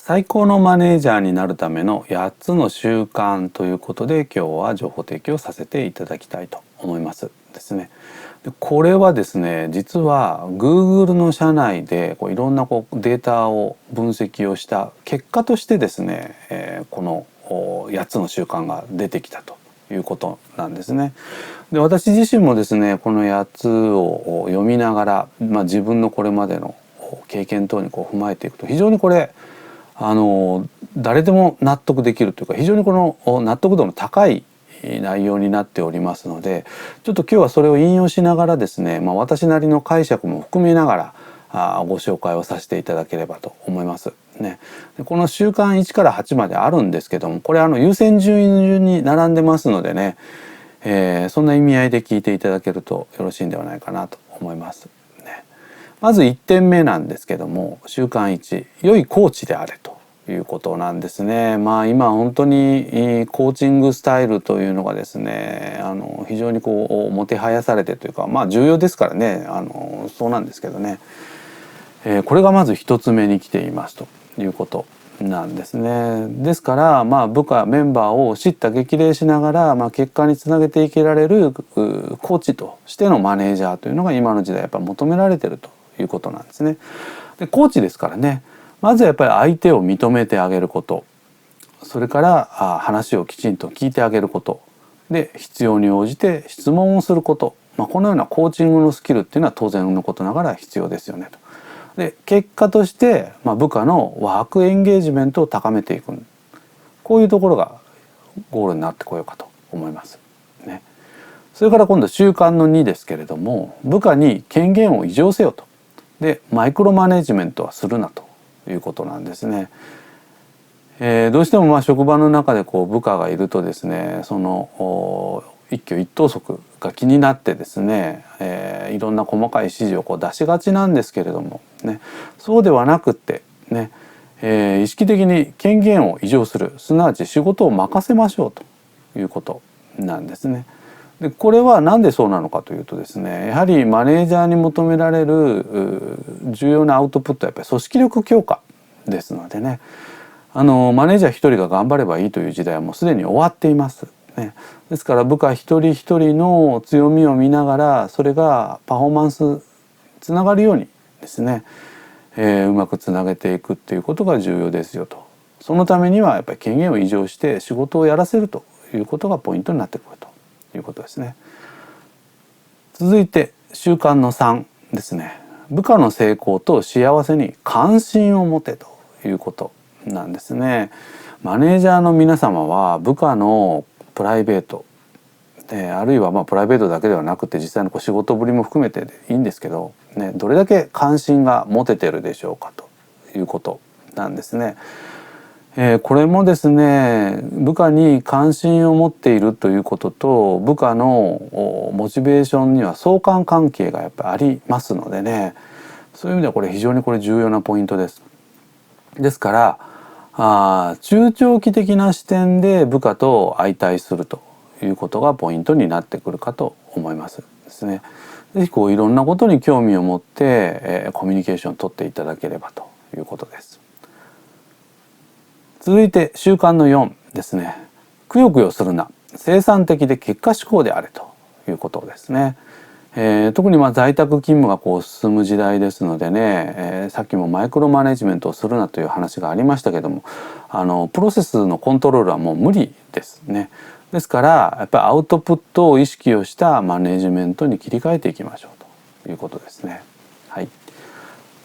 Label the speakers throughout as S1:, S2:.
S1: 最高のマネージャーになるための8つの習慣ということで、今日は情報提供させていただきたいと思いますですね。でこれはですね、実は Google の社内でいろんなデータを分析をした結果としてですね、この8つの習慣が出てきたということなんですね。で私自身もですね、この8つを読みながら、自分のこれまでの経験等に踏まえていくと、非常にこれ誰でも納得できるというか、非常にこの納得度の高い内容になっておりますので、ちょっと今日はそれを引用しながらですね、私なりの解釈も含めながらご紹介をさせていただければと思いますね。でこの習慣1から8まであるんですけども、これ優先順位順に並んでますのでね、そんな意味合いで聞いていただけるとよろしいんではないかなと思いますね。まず1点目なんですけども、習慣1、良いコーチであれということなんですね。今本当にコーチングスタイルというのがですね、非常にもてはやされてというか、重要ですからね、そうなんですけどね、これがまず一つ目に来ていますということなんですね。ですから部下メンバーを叱咤激励しながら、結果につなげていけられるコーチとしてのマネージャーというのが今の時代やっぱ求められているということなんですね。でコーチですからね、まずやっぱり相手を認めてあげること、それから話をきちんと聞いてあげることで、必要に応じて質問をすること、このようなコーチングのスキルっていうのは当然のことながら必要ですよねと。で結果として、部下のワークエンゲージメントを高めていく、こういうところがゴールになってこようかと思いますね。それから今度習慣の2ですけれども、部下に権限を委譲せよと。でマイクロマネジメントはするなということなんですね。どうしても職場の中で部下がいるとですね、その一挙一投足が気になってですね、いろんな細かい指示を出しがちなんですけれどもね、そうではなくってね、意識的に権限を委譲する、すなわち仕事を任せましょうということなんですね。でこれは何でそうなのかというとですね、やはりマネージャーに求められる重要なアウトプットはやっぱり組織力強化ですのでね、マネージャー一人が頑張ればいいという時代はもうすでに終わっていますね。ですから部下一人一人の強みを見ながら、それがパフォーマンスつながるようにですね、うまくつなげていくっていうことが重要ですよと。そのためにはやっぱり権限を委譲して仕事をやらせるということがポイントになってくるということですね。続いて習慣の3ですね。部下の成功と幸せに関心を持てということなんですね。マネージャーの皆様は部下のプライベート、あるいはプライベートだけではなくて実際の仕事ぶりも含めていいんですけど、どれだけ関心が持ててるでしょうかということなんですね。これもですね、部下に関心を持っているということと部下のモチベーションには相関関係がやっぱりありますのでね、そういう意味ではこれ非常に重要なポイントです。ですから中長期的な視点で部下と相対するということがポイントになってくるかと思いますですね。ぜひいろんなことに興味を持って、コミュニケーションを取っていただければということです。続いて習慣の4ですね。くよくよするな、生産的で結果志向であれということですね。特に在宅勤務が進む時代ですのでね、さっきもマイクロマネジメントをするなという話がありましたけども、プロセスのコントロールはもう無理ですね。ですからやっぱりアウトプットを意識をしたマネジメントに切り替えていきましょうということですね。はい。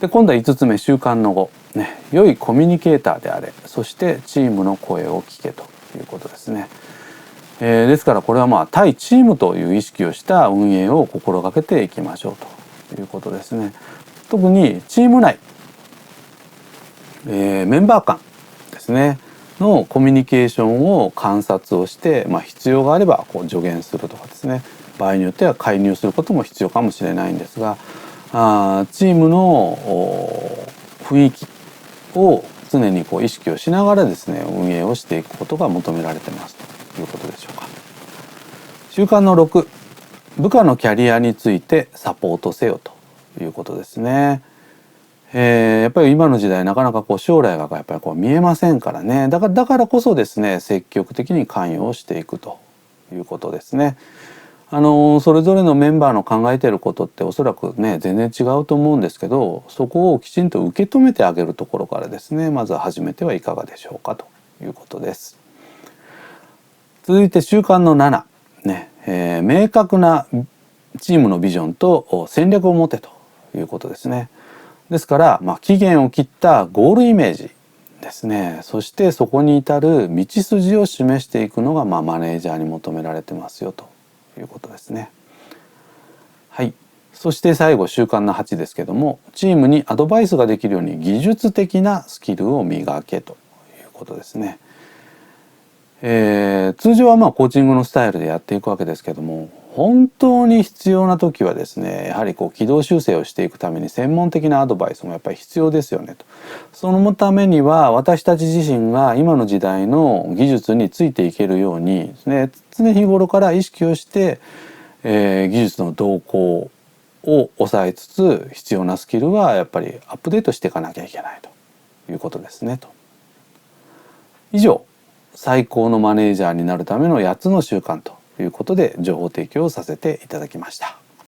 S1: で今度は5つ目、習慣の5、良いコミュニケーターであれ、そしてチームの声を聞けということですね。ですからこれは対チームという意識をした運営を心がけていきましょうということですね。特にチーム内、メンバー間ですねのコミュニケーションを観察をして、必要があれば助言するとかですね、場合によっては介入することも必要かもしれないんですが、チームの雰囲気を常に意識をしながらですね運営をしていくことが求められてますということでしょうか。習慣の6、部下のキャリアについてサポートせよということですね。やっぱり今の時代なかなかこう将来がやっぱりこう見えませんからね。だからこそですね、積極的に関与をしていくということですね。それぞれのメンバーの考えていることっておそらくね全然違うと思うんですけど、そこをきちんと受け止めてあげるところからですね、まずは始めてはいかがでしょうかということです。続いて習慣の7、ね、明確なチームのビジョンと戦略を持てということですね。ですから、期限を切ったゴールイメージですね。そしてそこに至る道筋を示していくのが、マネージャーに求められてますよということですね。はい。そして最後習慣の8ですけども、チームにアドバイスができるように技術的なスキルを磨けということですね。通常はコーチングのスタイルでやっていくわけですけども、本当に必要な時はですね、やはりこう軌道修正をしていくために専門的なアドバイスもやっぱり必要ですよねと。そのためには私たち自身が今の時代の技術についていけるようにですね、常日頃から意識をして、技術の動向を抑えつつ、必要なスキルはやっぱりアップデートしていかなきゃいけないということですねと。以上、最高のマネージャーになるための8つの習慣ということで情報提供をさせていただきました。